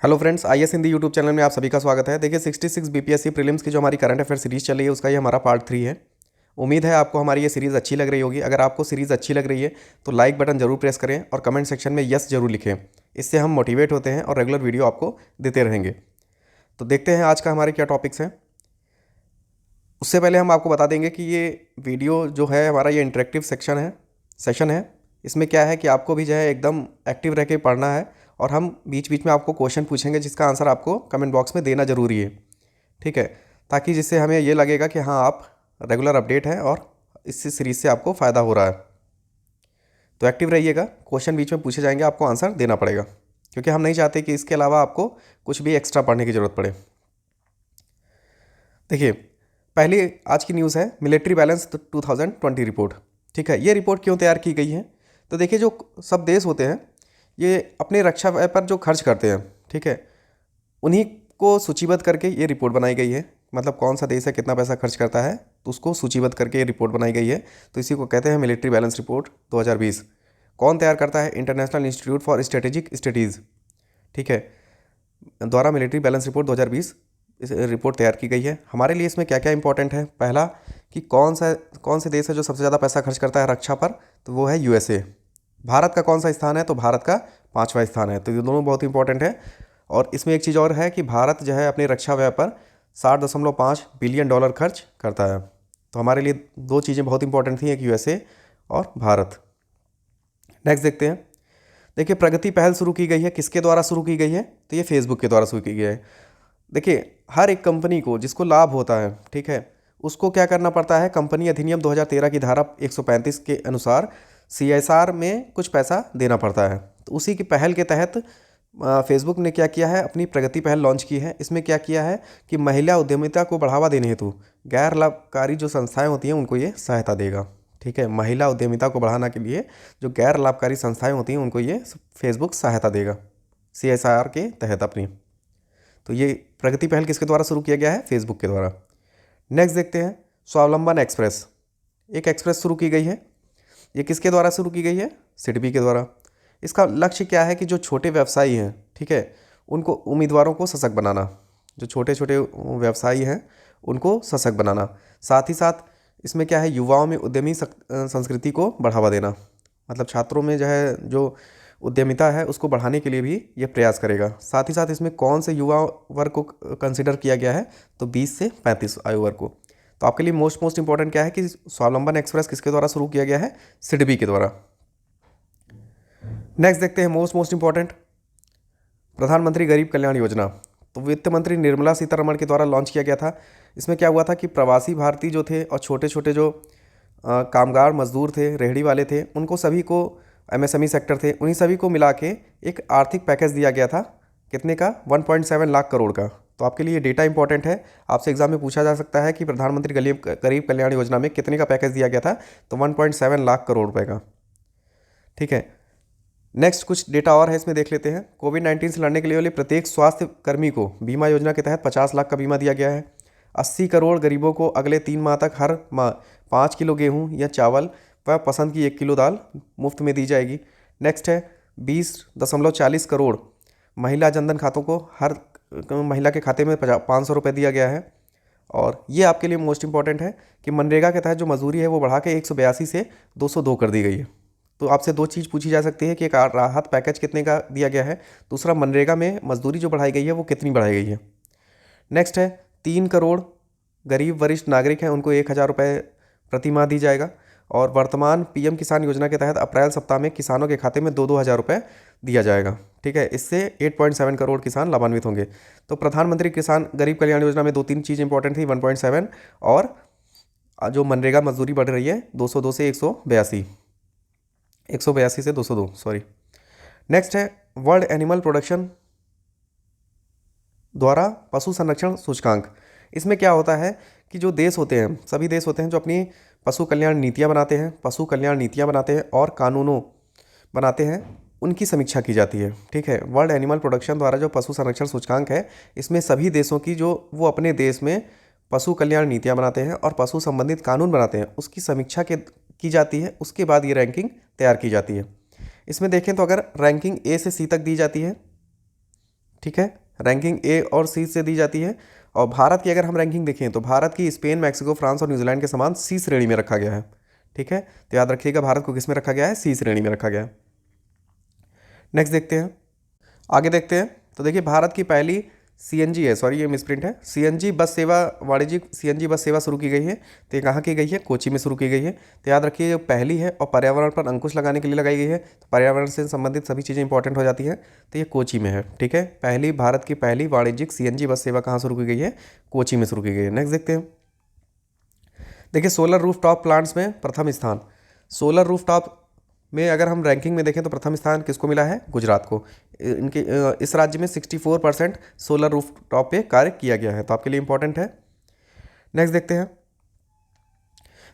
Hello friends, IAS Hindi YouTube channel में आप सभी का स्वागत है। देखिए 66 बीपीएससी प्रीलिम्स की जो हमारी करंट अफेयर सीरीज़ चल रही है उसका ये हमारा पार्ट 3 है। उम्मीद है आपको हमारी ये सीरीज़ अच्छी लग रही होगी। अगर आपको सीरीज़ अच्छी लग रही है तो लाइक बटन जरूर प्रेस करें और कमेंट सेक्शन में यस जरूर लिखें। इससे हम मोटिवेट होते हैं और रेगुलर वीडियो आपको देते रहेंगे। तो देखते हैं आज का हमारे क्या टॉपिक्स हैं। उससे पहले हम आपको बता देंगे कि ये वीडियो जो है हमारा ये इंटरेक्टिव सेशन है। इसमें क्या है कि आपको भी जो है एकदम एक्टिव रह के पढ़ना है और हम बीच बीच में आपको क्वेश्चन पूछेंगे जिसका आंसर आपको कमेंट बॉक्स में देना ज़रूरी है। ठीक है, ताकि जिससे हमें ये लगेगा कि हाँ आप रेगुलर अपडेट हैं और इस सीरीज़ से आपको फ़ायदा हो रहा है। तो एक्टिव रहिएगा, क्वेश्चन बीच में पूछे जाएंगे, आपको आंसर देना पड़ेगा, क्योंकि हम नहीं चाहते कि इसके अलावा आपको कुछ भी एक्स्ट्रा पढ़ने की ज़रूरत पड़े। देखिए, पहली आज की न्यूज़ है मिलिट्री बैलेंस 2020 रिपोर्ट। ठीक है, ये रिपोर्ट क्यों तैयार की गई है? तो देखिए, जो सब देश होते हैं ये अपने रक्षा व्यय पर जो खर्च करते हैं, ठीक है, उन्हीं को सूचीबद्ध करके ये रिपोर्ट बनाई गई है। मतलब कौन सा देश है कितना पैसा खर्च करता है तो उसको सूचीबद्ध करके ये रिपोर्ट बनाई गई है। तो इसी को कहते हैं मिलिट्री बैलेंस रिपोर्ट 2020। कौन तैयार करता है? International institute for strategic studies, ठीक है, द्वारा मिलिट्री बैलेंस रिपोर्ट 2020 इस रिपोर्ट तैयार की गई है। हमारे लिए इसमें क्या क्या इंपॉर्टेंट है? पहला कि कौन से देश है जो सबसे ज़्यादा पैसा खर्च करता है रक्षा पर, तो वो है यूएसए। भारत का कौन सा स्थान है? तो भारत का 5वां स्थान है। तो ये दोनों बहुत इंपॉर्टेंट है। और इसमें एक चीज़ और है कि भारत जो है अपने रक्षा व्यय पर 60.5 बिलियन डॉलर खर्च करता है। तो हमारे लिए दो चीज़ें बहुत इंपॉर्टेंट थी, एक यूएसए और भारत। नेक्स्ट देखते हैं। देखिए, प्रगति पहल शुरू की गई है, किसके द्वारा शुरू की गई है? तो ये फेसबुक के द्वारा शुरू की गई है। देखिए, हर एक कंपनी को जिसको लाभ होता है, ठीक है, उसको क्या करना पड़ता है? कंपनी अधिनियम 2013 की धारा 135 के अनुसार सीएसआर में कुछ पैसा देना पड़ता है। तो उसी की पहल के तहत फेसबुक ने क्या किया है? अपनी प्रगति पहल लॉन्च की है। इसमें क्या किया है कि महिला उद्यमिता को बढ़ावा देने हेतु गैर लाभकारी जो संस्थाएं होती हैं उनको ये सहायता देगा। ठीक है, महिला उद्यमिता को बढ़ाने के लिए जो गैर लाभकारी संस्थाएं होती हैं उनको ये फेसबुक सहायता देगा सीएसआर के तहत अपनी। तो ये प्रगति पहल किसके द्वारा शुरू किया गया है? फेसबुक के द्वारा। नेक्स्ट देखते हैं, स्वावलंबन एक्सप्रेस। एक एक्सप्रेस शुरू की गई है। ये किसके द्वारा शुरू की गई है? सिडबी के द्वारा। इसका लक्ष्य क्या है कि जो छोटे व्यवसायी हैं, ठीक है, उनको उम्मीदवारों को सशक्त बनाना। जो छोटे छोटे व्यवसायी हैं उनको सशक्त बनाना। साथ ही साथ इसमें क्या है, युवाओं में उद्यमी संस्कृति को बढ़ावा देना। मतलब छात्रों में जो है जो उद्यमिता है उसको बढ़ाने के लिए भी ये प्रयास करेगा। साथ ही साथ इसमें कौन से युवा वर्ग को कंसिडर किया गया है? तो 20 से 35 आयु वर्ग को। तो आपके लिए मोस्ट इंपॉर्टेंट क्या है कि स्वावलंबन एक्सप्रेस किसके द्वारा शुरू किया गया है? सिडबी के द्वारा। नेक्स्ट देखते हैं मोस्ट इंपॉर्टेंट, प्रधानमंत्री गरीब कल्याण योजना। तो वित्त मंत्री निर्मला सीतारमण के द्वारा लॉन्च किया गया था। इसमें क्या हुआ था कि प्रवासी भारतीय जो थे और छोटे छोटे जो कामगार मजदूर थे, रेहड़ी वाले थे, उनको सभी को, एमएसएमई सेक्टर थे, उन्हीं सभी को मिला के एक आर्थिक पैकेज दिया गया था। कितने का? 1.7 लाख करोड़ का। तो आपके लिए डेटा इंपॉर्टेंट है, आपसे एग्जाम में पूछा जा सकता है कि प्रधानमंत्री गरीब कल्याण योजना में कितने का पैकेज दिया गया था? तो 1.7 लाख करोड़ रुपए का। ठीक है, नेक्स्ट कुछ डेटा और है, इसमें देख लेते हैं। कोविड-19 से लड़ने के लिए प्रत्येक स्वास्थ्य कर्मी को बीमा योजना के तहत 50 लाख का बीमा दिया गया है। 80 करोड़ गरीबों को अगले 3 माह तक हर माह 5 किलो गेहूं या चावल व पसंद की 1 किलो दाल मुफ्त में दी जाएगी। नेक्स्ट है 20.40 करोड़ महिला जनधन खातों को हर महिला के खाते में 500 रुपये दिया गया है। और ये आपके लिए मोस्ट इंपॉर्टेंट है कि मनरेगा के तहत जो मजदूरी है वो बढ़ा के 182 से 202 कर दी गई है। तो आपसे दो चीज़ पूछी जा सकती है कि एक राहत पैकेज कितने का दिया गया है, दूसरा मनरेगा में मजदूरी जो बढ़ाई गई है वो कितनी बढ़ाई गई है। नेक्स्ट है 3 करोड़ गरीब वरिष्ठ नागरिक हैं उनको 1,000 रुपये प्रति माह दी जाएगा। और वर्तमान पीएम किसान योजना के तहत अप्रैल सप्ताह में किसानों के खाते में 2-2 हज़ार रुपये दिया जाएगा। ठीक है, इससे 8.7 करोड़ किसान लाभान्वित होंगे। तो प्रधानमंत्री किसान गरीब कल्याण योजना में 2-3 चीज़ इंपॉर्टेंट थी, 1.7 और जो मनरेगा मजदूरी बढ़ रही है 202 से 182 से 202, सॉरी। नेक्स्ट है वर्ल्ड एनिमल प्रोडक्शन द्वारा पशु संरक्षण सूचकांक। इसमें क्या होता है कि जो देश होते हैं, सभी देश होते हैं जो अपनी पशु कल्याण नीतियाँ बनाते हैं और कानूनों बनाते हैं, उनकी समीक्षा की जाती है। ठीक है, वर्ल्ड एनिमल प्रोडक्शन द्वारा जो पशु संरक्षण सूचकांक है, इसमें सभी देशों की जो वो अपने देश में पशु कल्याण नीतियाँ बनाते हैं और पशु संबंधित कानून बनाते हैं, उसकी समीक्षा की जाती है। उसके बाद ये रैंकिंग तैयार की जाती है। इसमें देखें तो अगर रैंकिंग ए से सी तक दी जाती है ठीक है, रैंकिंग ए और सी से दी जाती है। और भारत की अगर हम रैंकिंग देखें तो भारत की स्पेन, मैक्सिको, फ्रांस और न्यूजीलैंड के समान सी श्रेणी में रखा गया है। ठीक है, तो याद रखिएगा भारत को किस में रखा गया है, सी श्रेणी में रखा गया है। नेक्स्ट देखते हैं, आगे देखते हैं। तो देखिए भारत की पहली सीएनजी है, सॉरी ये मिसप्रिंट है, सीएनजी बस सेवा, वाणिज्यिक सीएनजी बस सेवा शुरू की गई है। तो ये कहाँ की गई है, कोची में शुरू की गई है। तो याद रखिए ये पहली है और पर्यावरण पर अंकुश लगाने के लिए लगाई गई है। तो पर्यावरण से संबंधित सभी चीज़ें इंपॉर्टेंट हो जाती हैं। तो ये कोची में है। ठीक है, पहली भारत की पहली वाणिज्यिक सीएनजी बस सेवा कहाँ शुरू की गई है, कोची में शुरू की गई है। नेक्स्ट देखते हैं, देखिए सोलर रूफ टॉप प्लांट्स में प्रथम स्थान, सोलर रूफ टॉप में अगर हम रैंकिंग में देखें तो प्रथम स्थान किसको मिला है, गुजरात को। इनके इस राज्य में 64% सोलर रूफ टॉप पे कार्य किया गया है, तो आपके लिए इंपॉर्टेंट है। नेक्स्ट देखते हैं,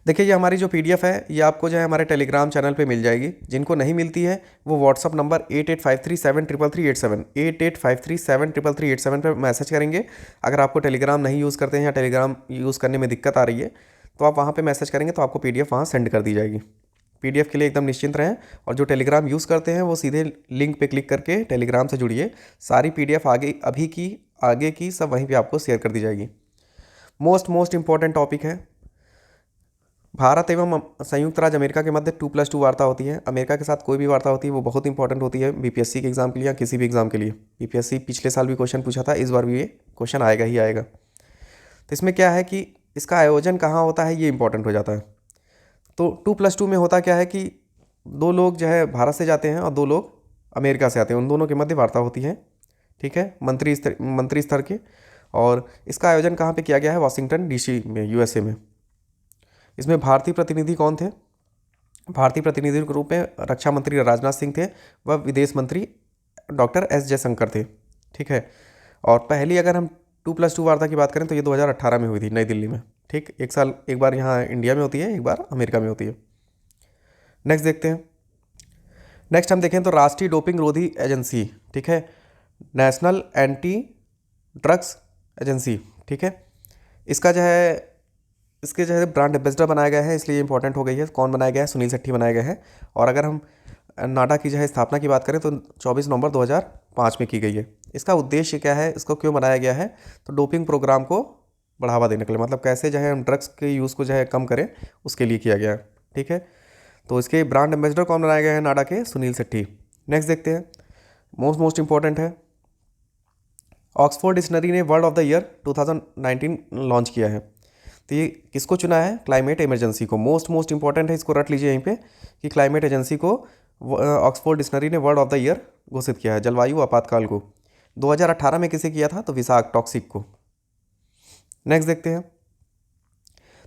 देखिए ये हमारी जो पीडीएफ है ये आपको जो है हमारे टेलीग्राम चैनल पे मिल जाएगी। जिनको नहीं मिलती है वो व्हाट्सअप नंबर 8853733387 8853733387 पर मैसेज करेंगे। अगर आपको टेलीग्राम नहीं यूज़ करते हैं या टेलीग्राम यूज़ करने में दिक्कत आ रही है तो आप वहाँ पे मैसेज करेंगे तो आपको पीडीएफ वहाँ सेंड कर दी जाएगी। पीडीएफ के लिए एकदम निश्चिंत रहें। और जो टेलीग्राम यूज़ करते हैं वो सीधे लिंक पे क्लिक करके टेलीग्राम से जुड़िए। सारी पीडीएफ आगे अभी की आगे की सब वहीं पे आपको शेयर कर दी जाएगी। मोस्ट इंपॉर्टेंट टॉपिक है, भारत एवं संयुक्त राज्य अमेरिका के मध्य 2+2 वार्ता होती है। अमेरिका के साथ कोई भी वार्ता होती है वो बहुत इंपॉर्टेंट होती है बीपीएससी के एग्जाम के लिए या किसी भी एग्जाम के लिए। बीपीएससी पिछले साल भी क्वेश्चन पूछा था, इस बार भी ये क्वेश्चन आएगा ही आएगा। तो इसमें क्या है कि इसका आयोजन कहाँ होता है ये इंपॉर्टेंट हो जाता है। तो 2+2 में होता क्या है कि 2 लोग जो है भारत से जाते हैं और 2 लोग अमेरिका से आते हैं, उन दोनों के मध्य वार्ता होती है। ठीक है, मंत्री स्तर के। और इसका आयोजन कहाँ पे किया गया है, वाशिंगटन डीसी में, यूएसए में। इसमें भारतीय प्रतिनिधि कौन थे, भारतीय प्रतिनिधि के रूप में रक्षा मंत्री राजनाथ सिंह थे व विदेश मंत्री डॉक्टर एस जयशंकर थे। ठीक है, और पहली अगर हम 2+2 वार्ता की बात करें तो ये 2018 में हुई थी नई दिल्ली में। ठीक, एक साल एक बार यहाँ इंडिया में होती है, एक बार अमेरिका में होती है। नेक्स्ट देखते हैं, नेक्स्ट हम देखें तो राष्ट्रीय डोपिंग रोधी एजेंसी, ठीक है, नेशनल एंटी ड्रग्स एजेंसी। ठीक है, इसका जो है इसके जो है ब्रांड एम्बेसडर बनाया गया है, इसलिए इंपॉर्टेंट हो गई है। कौन बनाया गया है, सुनील शेट्टी बनाया गया है। और अगर हम नाडा की जो है स्थापना की बात करें तो 24 नवंबर 2005 में की गई है। इसका उद्देश्य क्या है, इसको क्यों बनाया गया है, तो डोपिंग प्रोग्राम को बढ़ावा देने के लिए, मतलब कैसे जो है हम ड्रग्स के यूज़ को जो है कम करें उसके लिए किया गया है। ठीक है, तो इसके ब्रांड एम्बेसडर कौन बनाया गया है, नाडा के सुनील शेट्टी। नेक्स्ट देखते हैं, मोस्ट इंपॉर्टेंट है, ऑक्सफोर्ड डिक्शनरी ने word of the year 2019 launch किया है। तो ये किसको चुना है, क्लाइमेट इमरजेंसी को। मोस्ट इंपॉर्टेंट है, इसको रट लीजिए यहीं पे कि क्लाइमेट एजेंसी को ऑक्सफोर्ड डिक्शनरी ने वर्ड ऑफ द ईयर घोषित किया है, जलवायु आपातकाल को। 2018 में किसे किया था, तो विशाख टॉक्सिक को। नेक्स्ट देखते हैं,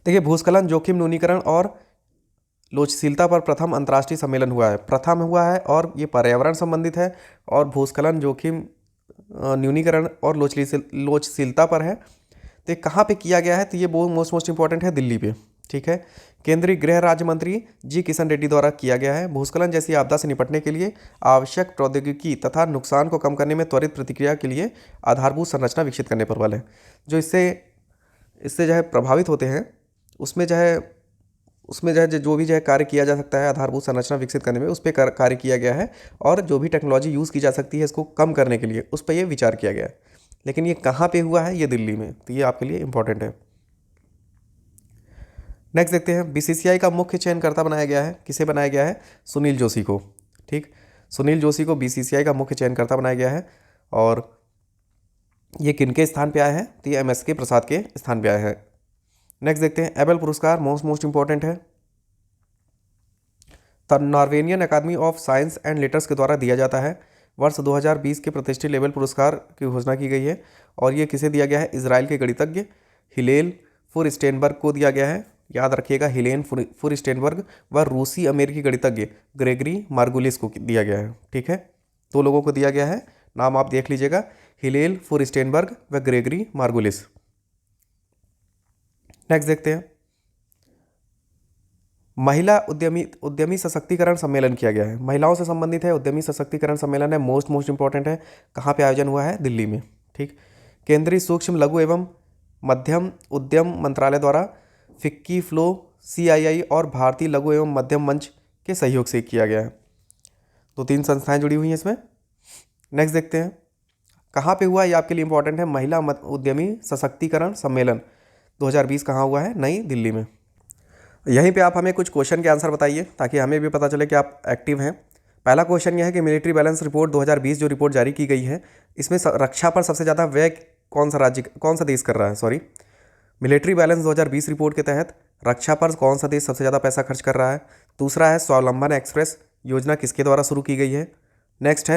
देखिए भूस्खलन जोखिम न्यूनीकरण और लोचशीलता पर प्रथम अंतर्राष्ट्रीय सम्मेलन हुआ है, प्रथम हुआ है और ये पर्यावरण संबंधित है और भूस्खलन जोखिम न्यूनीकरण और लोचशीलता पर है। तो ये कहाँ पे किया गया है, तो ये बहुत मोस्ट इंपॉर्टेंट है, दिल्ली पे। ठीक है, केंद्रीय गृह राज्य मंत्री जी किशन रेड्डी द्वारा किया गया है। भूस्खलन जैसी आपदा से निपटने के लिए आवश्यक प्रौद्योगिकी तथा नुकसान को कम करने में त्वरित प्रतिक्रिया के लिए आधारभूत संरचना विकसित करने पर बल है। जो इससे जो है प्रभावित होते हैं उसमें जो है जो भी जो है कार्य किया जा सकता है आधारभूत संरचना विकसित करने में, उस पर कार्य किया गया है। और जो भी टेक्नोलॉजी यूज़ की जा सकती है इसको कम करने के लिए, उस पर यह विचार किया गया है। लेकिन ये कहाँ पे हुआ है, ये दिल्ली में। तो ये आपके लिए इंपॉर्टेंट है। नेक्स्ट देखते हैं, बीसीसीआई का मुख्य चयनकर्ता बनाया गया है, किसे बनाया गया है, सुनील जोशी को। ठीक, सुनील जोशी को बीसीसीआई का मुख्य चयनकर्ता बनाया गया है। और ये किनके स्थान पे आया है, तो ये एमएसके प्रसाद के स्थान पे आया है। नेक्स्ट देखते हैं, एबेल पुरस्कार मोस्ट इंपॉर्टेंट है, नॉर्वेनियन अकादमी ऑफ साइंस एंड लेटर्स के द्वारा दिया जाता है। वर्ष 2020 के प्रतिष्ठित लेवल पुरस्कार की घोषणा की गई है और ये किसे दिया गया है, इजराइल के गणितज्ञ हिलेल फुरस्टेनबर्ग को दिया गया है। याद रखिएगा, हिलेन फुरस्टेनबर्ग व रूसी अमेरिकी गणितज्ञ ग्रेगरी मार्गुलिस को दिया गया है। ठीक है, 2 लोगों को दिया गया है, नाम आप देख लीजिएगा, हिलेल फुरस्टेनबर्ग व ग्रेगरी मार्गुलिस। नेक्स्ट देखते हैं, महिला उद्यमी सशक्तिकरण सम्मेलन किया गया है, महिलाओं से संबंधित है, उद्यमी सशक्तिकरण सम्मेलन है, मोस्ट इंपॉर्टेंट है। कहाँ पे आयोजन हुआ है, दिल्ली में। ठीक, केंद्रीय सूक्ष्म लघु एवं मध्यम उद्यम मंत्रालय द्वारा फिक्की फ्लो CII और भारतीय लघु एवं मध्यम मंच के सहयोग से किया गया है। 2-3 संस्थाएं जुड़ी हुई हैं इसमें। नेक्स्ट देखते हैं, कहाँ पे हुआ ये आपके लिए इंपॉर्टेंट है, महिला उद्यमी सशक्तिकरण सम्मेलन 2020 कहाँ हुआ है, नई दिल्ली में। यहीं पे आप हमें कुछ क्वेश्चन के आंसर बताइए ताकि हमें भी पता चले कि आप एक्टिव हैं। पहला क्वेश्चन यह है कि मिलिट्री बैलेंस रिपोर्ट 2020 जो रिपोर्ट जारी की गई है, इसमें रक्षा पर सबसे ज़्यादा व्यय कौन सा देश कर रहा है, सॉरी, मिलिट्री बैलेंस 2020 रिपोर्ट के तहत रक्षा पर कौन सा देश सबसे ज़्यादा पैसा खर्च कर रहा है। दूसरा है स्वावलंबन एक्सप्रेस योजना किसके द्वारा शुरू की गई है। नेक्स्ट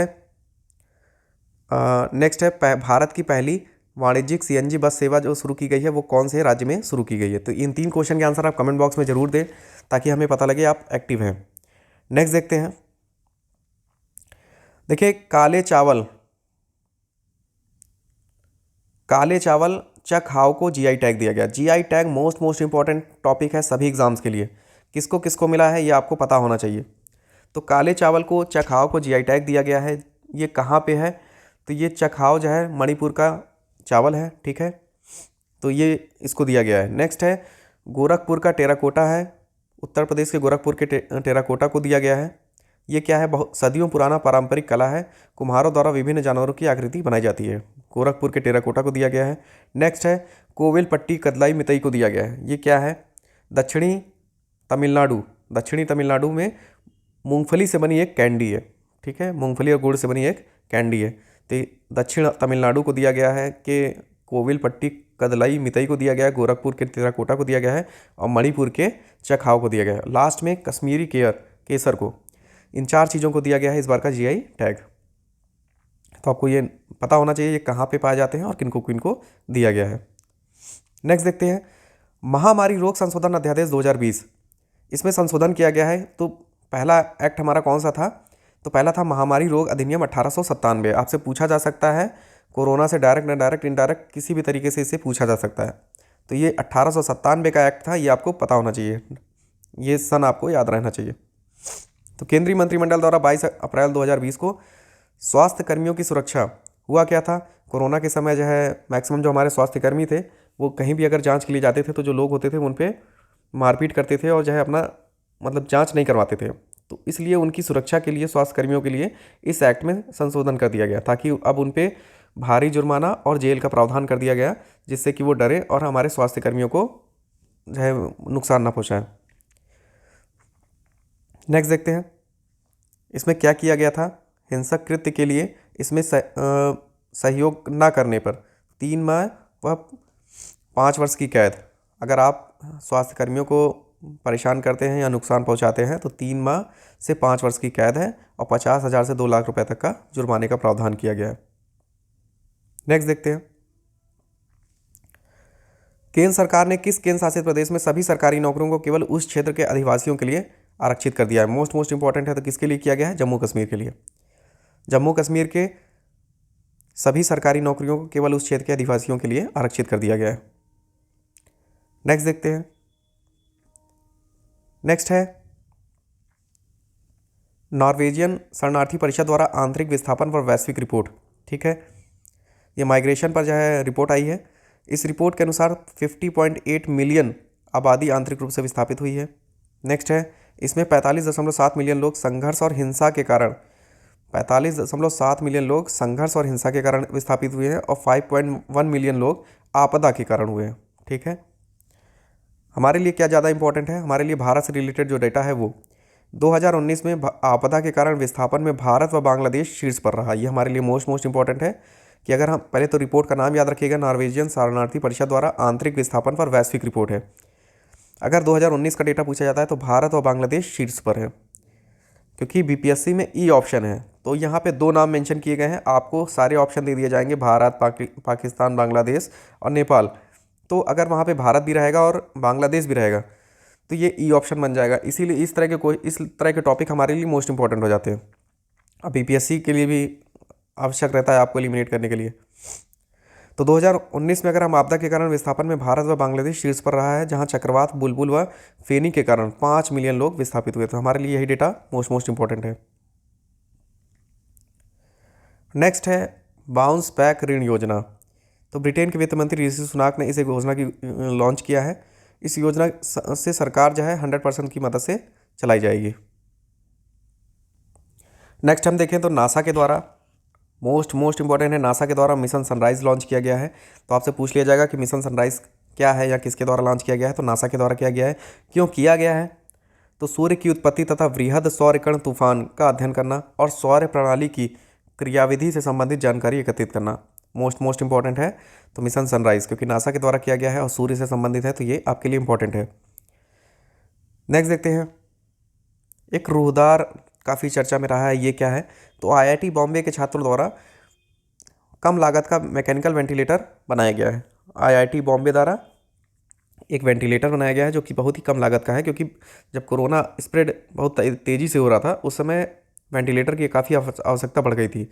है भारत की पहली वाणिज्यिक सीएनजी बस सेवा जो शुरू की गई है वो कौन से राज्य में शुरू की गई है। तो इन 3 क्वेश्चन के आंसर आप कमेंट बॉक्स में जरूर दें ताकि हमें पता लगे आप एक्टिव हैं। नेक्स्ट देखते हैं, देखिए काले चावल चखाओ को जीआई टैग दिया गया। GI tag most important topic है सभी एग्जाम्स के लिए, किसको किसको मिला है ये आपको पता होना चाहिए। तो काले चावल को चखाओ को जीआई टैग दिया गया है, ये कहाँ पे है, तो ये चखाओ जो है मणिपुर का चावल है, ठीक है, तो ये इसको दिया गया है। नेक्स्ट है गोरखपुर का टेराकोटा है, उत्तर प्रदेश के गोरखपुर के टेराकोटा को दिया गया है। ये क्या है, बहुत सदियों पुराना पारंपरिक कला है, कुम्हारों द्वारा विभिन्न जानवरों की आकृति बनाई जाती है, गोरखपुर के टेराकोटा को दिया गया है। नेक्स्ट है कोविलपट्टी कदलाई मितई को दिया गया है, ये क्या है, दक्षिणी तमिलनाडु में मूंगफली से बनी एक कैंडी है, ठीक है, मूंगफली और गुड़ से बनी एक कैंडी है। तो दक्षिण तमिलनाडु को दिया गया है कि कोविलपट्टी कदलाई मितई को दिया गया है, गोरखपुर के टेराकोटा को दिया गया है और मणिपुर के चखाओ को दिया गया है। लास्ट में कश्मीरी केसर को, इन 4 चीज़ों को दिया गया है इस बार का जीआई टैग। तो आपको ये पता होना चाहिए ये कहाँ पे पाए जाते हैं और किनको किनको दिया गया है। नेक्स्ट देखते हैं महामारी रोग संशोधन अध्यादेश 2020, इसमें संशोधन किया गया है। तो पहला एक्ट हमारा कौन सा था, तो पहला था महामारी रोग अधिनियम 1897। आपसे पूछा जा सकता है कोरोना से डायरेक्ट डायरेक्ट इनडायरेक्ट किसी भी तरीके से इसे पूछा जा सकता है। तो ये 1897 का एक्ट था, ये आपको पता होना चाहिए, ये सन आपको याद रहना चाहिए। तो केंद्रीय मंत्रिमंडल द्वारा 22 अप्रैल 2020 को स्वास्थ्य कर्मियों की सुरक्षा, हुआ क्या था, कोरोना के समय जो है मैक्सिमम जो हमारे स्वास्थ्य कर्मी थे वो कहीं भी अगर जांच के लिए जाते थे तो जो लोग होते थे उन पे मारपीट करते थे और जो है अपना मतलब जांच नहीं करवाते थे। तो इसलिए उनकी सुरक्षा के लिए स्वास्थ्य कर्मियों के लिए इस एक्ट में संशोधन कर दिया गया ताकि अब उन पे भारी जुर्माना और जेल का प्रावधान कर दिया गया, जिससे कि वो डरे और हमारे स्वास्थ्य कर्मियों को जो है नुकसान ना पहुँचाएं। नेक्स्ट देखते हैं इसमें क्या किया गया था, हिंसक कृत्य के लिए इसमें सहयोग ना करने पर 3 माह व 5 वर्ष की कैद, अगर आप स्वास्थ्य कर्मियों को परेशान करते हैं या नुकसान पहुंचाते हैं तो 3 माह से 5 वर्ष की कैद है और 50,000 से 2 लाख रुपए तक का जुर्माने का प्रावधान किया गया है। नेक्स्ट देखते हैं केंद्र सरकार ने किस केंद्र शासित प्रदेश में सभी सरकारी नौकरियों को केवल उस क्षेत्र के अधिवासियों के लिए आरक्षित कर दिया है। मोस्ट इंपॉर्टेंट है, तो किसके लिए किया गया है, जम्मू कश्मीर के लिए। जम्मू कश्मीर के सभी सरकारी नौकरियों को केवल उस क्षेत्र के अधिवासियों के लिए आरक्षित कर दिया गया है। नेक्स्ट देखते हैं, नेक्स्ट है नॉर्वेजियन शरणार्थी परिषद द्वारा आंतरिक विस्थापन पर वैश्विक रिपोर्ट, ठीक है, ये माइग्रेशन पर जो है रिपोर्ट आई है। इस रिपोर्ट के अनुसार 50.8 मिलियन आबादी आंतरिक रूप से विस्थापित हुई है। नेक्स्ट है इसमें 45.7 मिलियन लोग संघर्ष और हिंसा के कारण 45.7 मिलियन लोग संघर्ष और हिंसा के कारण विस्थापित हुए हैं और 5.1 मिलियन लोग आपदा के कारण हुए हैं, ठीक है। हमारे लिए क्या ज़्यादा इंपॉर्टेंट है, हमारे लिए भारत से रिलेटेड जो डेटा है वो 2019 में आपदा के कारण विस्थापन में भारत व बांग्लादेश शीर्ष पर रहा। ये हमारे लिए मोस्ट इंपॉर्टेंट है कि अगर हम पहले तो रिपोर्ट का नाम याद रखिएगा, नॉर्वेजियन शरणार्थी परिषद द्वारा आंतरिक विस्थापन पर वैश्विक रिपोर्ट है। अगर 2019 का डेटा पूछा जाता है तो भारत और बांग्लादेश शीर्ष पर है, क्योंकि बीपीएससी में ई ऑप्शन है। तो यहाँ पे 2 नाम मेंशन किए गए हैं, आपको सारे ऑप्शन दे दिए जाएंगे, भारत, पाकिस्तान, बांग्लादेश और नेपाल। तो अगर वहाँ पे भारत भी रहेगा और बांग्लादेश भी रहेगा तो ये ई ऑप्शन बन जाएगा। इसीलिए इस तरह के टॉपिक हमारे लिए मोस्ट इंपॉर्टेंट हो जाते हैं। अब बीपीएससी के लिए भी आवश्यक रहता है आपको एलिमिनेट करने के लिए। तो 2019 में अगर हम आपदा के कारण विस्थापन में भारत व बांग्लादेश शीर्ष पर रहा है, जहां चक्रवात, बुलबुल व फेनी के कारण 5 मिलियन लोग विस्थापित हुए। तो हमारे लिए यही डेटा मोस्ट इंपॉर्टेंट है। नेक्स्ट है बाउंस बैक ऋण योजना। तो ब्रिटेन के वित्त मंत्री ऋषि सुनाक ने इस योजना की लॉन्च किया है। इस योजना से सरकार जो है 100% की मदद से चलाई जाएगी। नेक्स्ट हम देखें तो नासा के द्वारा मोस्ट इंपॉर्टेंट है, नासा के द्वारा मिशन सनराइज लॉन्च किया गया है। तो आपसे पूछ लिया जाएगा कि मिशन सनराइज क्या है या किसके द्वारा लॉन्च किया गया है, तो नासा के द्वारा किया गया है। क्यों किया गया है? तो सूर्य की उत्पत्ति तथा वृहद सौरकण तूफान का अध्ययन करना और सौर प्रणाली की क्रियाविधि से संबंधित जानकारी एकत्रित करना मोस्ट इंपॉर्टेंट है। तो मिशन सनराइज क्योंकि नासा के द्वारा किया गया है और सूर्य से संबंधित है, तो ये आपके लिए इंपॉर्टेंट है। नेक्स्ट देखते हैं, एक रूहदार काफ़ी चर्चा में रहा है, ये क्या है? तो आईआईटी बॉम्बे के छात्रों द्वारा कम लागत का मैकेनिकल वेंटिलेटर बनाया गया है। आईआईटी बॉम्बे द्वारा एक वेंटिलेटर बनाया गया है जो कि बहुत ही कम लागत का है, क्योंकि जब कोरोना स्प्रेड बहुत तेज़ी से हो रहा था उस समय वेंटिलेटर की काफ़ी आवश्यकता बढ़ गई थी।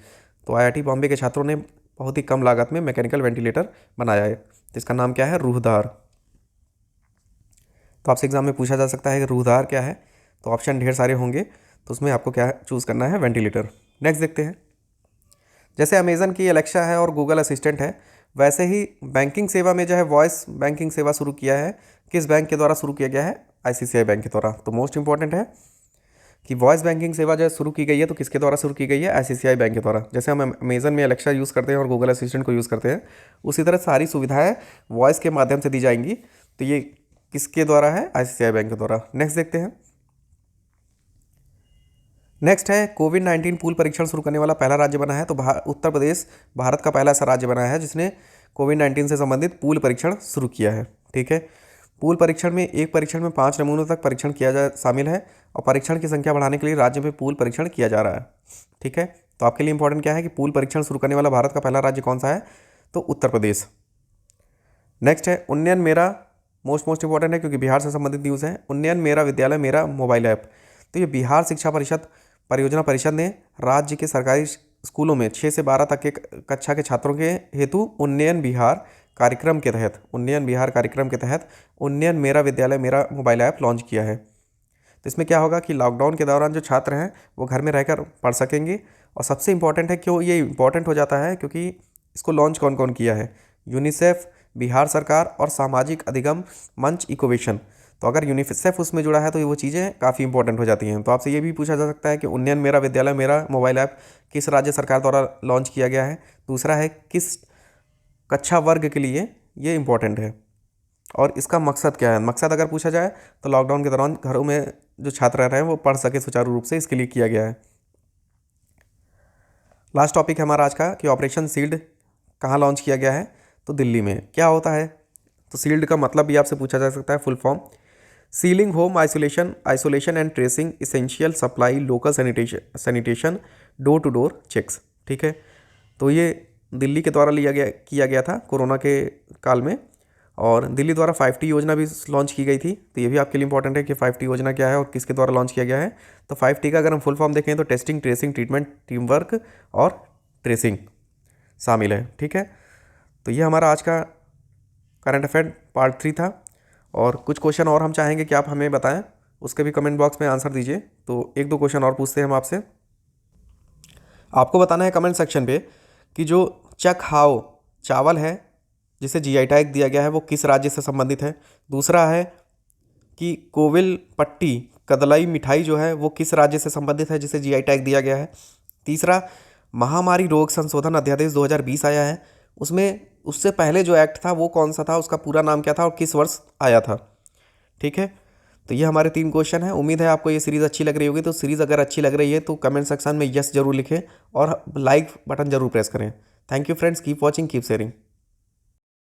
तो आईआईटी बॉम्बे के छात्रों ने बहुत ही कम लागत में मैकेनिकल वेंटिलेटर बनाया है, जिसका नाम क्या है? रूहदार। तो आपसे एग्जाम में पूछा जा सकता है कि रूहदार क्या है, तो ऑप्शन ढेर सारे होंगे, तो उसमें आपको क्या चूज़ करना है? वेंटिलेटर। नेक्स्ट देखते हैं, जैसे अमेज़न की एलेक्सा है और गूगल असिस्टेंट है, वैसे ही बैंकिंग सेवा में जो है वॉइस बैंकिंग सेवा शुरू किया है, किस बैंक के द्वारा शुरू किया गया है? आईसीआईसीआई बैंक के द्वारा। तो मोस्ट इंपॉर्टेंट है कि वॉइस बैंकिंग सेवा जो शुरू की गई है तो किसके द्वारा शुरू की गई है? आईसीआईसीआई बैंक के द्वारा। जैसे हम अमेज़न में एलेक्सा यूज़ करते हैं और गूगल असिस्टेंट को यूज़ करते हैं, उसी तरह सारी सुविधाएँ वॉइस के माध्यम से दी जाएंगी। तो ये किसके द्वारा है? आईसीआईसीआई बैंक के द्वारा। नेक्स्ट देखते हैं, नेक्स्ट है कोविड-19 पूल परीक्षण शुरू करने वाला पहला राज्य बना है। तो उत्तर प्रदेश भारत का पहला ऐसा राज्य बना है जिसने कोविड-19 से संबंधित पूल परीक्षण शुरू किया है। ठीक है, पूल परीक्षण में एक परीक्षण में 5 नमूनों तक परीक्षण किया जा शामिल है और परीक्षण की संख्या बढ़ाने के लिए राज्य में पूल परीक्षण किया जा रहा है। ठीक है, तो आपके लिए इंपॉर्टेंट क्या है कि पूल परीक्षण शुरू करने वाला भारत का पहला राज्य कौन सा है? तो उत्तर प्रदेश। नेक्स्ट है उन्नयन मेरा, मोस्ट इंपॉर्टेंट है क्योंकि बिहार से संबंधित न्यूज़ है। उन्नयन मेरा विद्यालय मेरा मोबाइल ऐप, तो ये बिहार शिक्षा परिषद परियोजना परिषद ने राज्य के सरकारी स्कूलों में 6 से 12 तक के कक्षा के छात्रों के हेतु उन्नयन बिहार कार्यक्रम के तहत उन्नयन मेरा विद्यालय मेरा मोबाइल ऐप लॉन्च किया है। तो इसमें क्या होगा कि लॉकडाउन के दौरान जो छात्र हैं वो घर में रहकर पढ़ सकेंगे। और सबसे इम्पॉर्टेंट है, क्यों ये इम्पॉर्टेंट हो जाता है? क्योंकि इसको लॉन्च कौन कौन किया है? यूनिसेफ, बिहार सरकार और सामाजिक अधिगम मंच इकोवेशन। तो अगर यूनिसेफ उसमें जुड़ा है तो ये वो चीज़ें काफ़ी इंपॉर्टेंट हो जाती हैं। तो आपसे ये भी पूछा जा सकता है कि उन्नयन मेरा विद्यालय मेरा मोबाइल ऐप किस राज्य सरकार द्वारा लॉन्च किया गया है? दूसरा है किस कक्षा वर्ग के लिए ये इंपॉर्टेंट है और इसका मकसद क्या है? मकसद अगर पूछा जाए तो लॉकडाउन के दौरान घरों में जो छात्र रह रहे हैं वो पढ़ सके सुचारू रूप से, इसके लिए किया गया है। लास्ट टॉपिक है हमारा आज का कि ऑपरेशन सील्ड कहाँ लॉन्च किया गया है? तो दिल्ली में। क्या होता है? तो सील्ड का मतलब भी आपसे पूछा जा सकता है, full form sealing home isolation and tracing essential supply local sanitation door to door checks. ठीक है, तो ये दिल्ली के द्वारा किया गया था कोरोना के काल में, और दिल्ली द्वारा 5T योजना भी लॉन्च की गई थी। तो ये भी आपके लिए इंपॉर्टेंट है कि 5T योजना क्या है और किसके द्वारा लॉन्च किया गया है। तो 5T का अगर हम फुल फॉर्म देखें तो testing, tracing, treatment, team work और ट्रेसिंग शामिल है। ठीक है, तो ये हमारा आज का करंट अफेयर पार्ट 3 था। और कुछ क्वेश्चन और हम चाहेंगे कि आप हमें बताएं, उसके भी कमेंट बॉक्स में आंसर दीजिए। तो 1-2 क्वेश्चन और पूछते हैं हम आपसे। आपको बताना है कमेंट सेक्शन पे कि जो चक हाओ चावल है जिसे जीआई टैग दिया गया है वो किस राज्य से संबंधित है। दूसरा है कि कोविल पट्टी कदलाई मिठाई जो है वो किस राज्य से संबंधित है जिसे जीआई टैग दिया गया है। तीसरा, महामारी रोग संशोधन अध्यादेश 2020 आया है, उसमें उससे पहले जो एक्ट था वो कौन सा था, उसका पूरा नाम क्या था और किस वर्ष आया था। ठीक है, तो ये हमारे 3 क्वेश्चन हैं। उम्मीद है आपको ये सीरीज़ अच्छी लग रही होगी। तो सीरीज़ अगर अच्छी लग रही है तो कमेंट सेक्शन में यस जरूर लिखें और लाइक बटन जरूर प्रेस करें। Thank you friends, keep watching, keep sharing.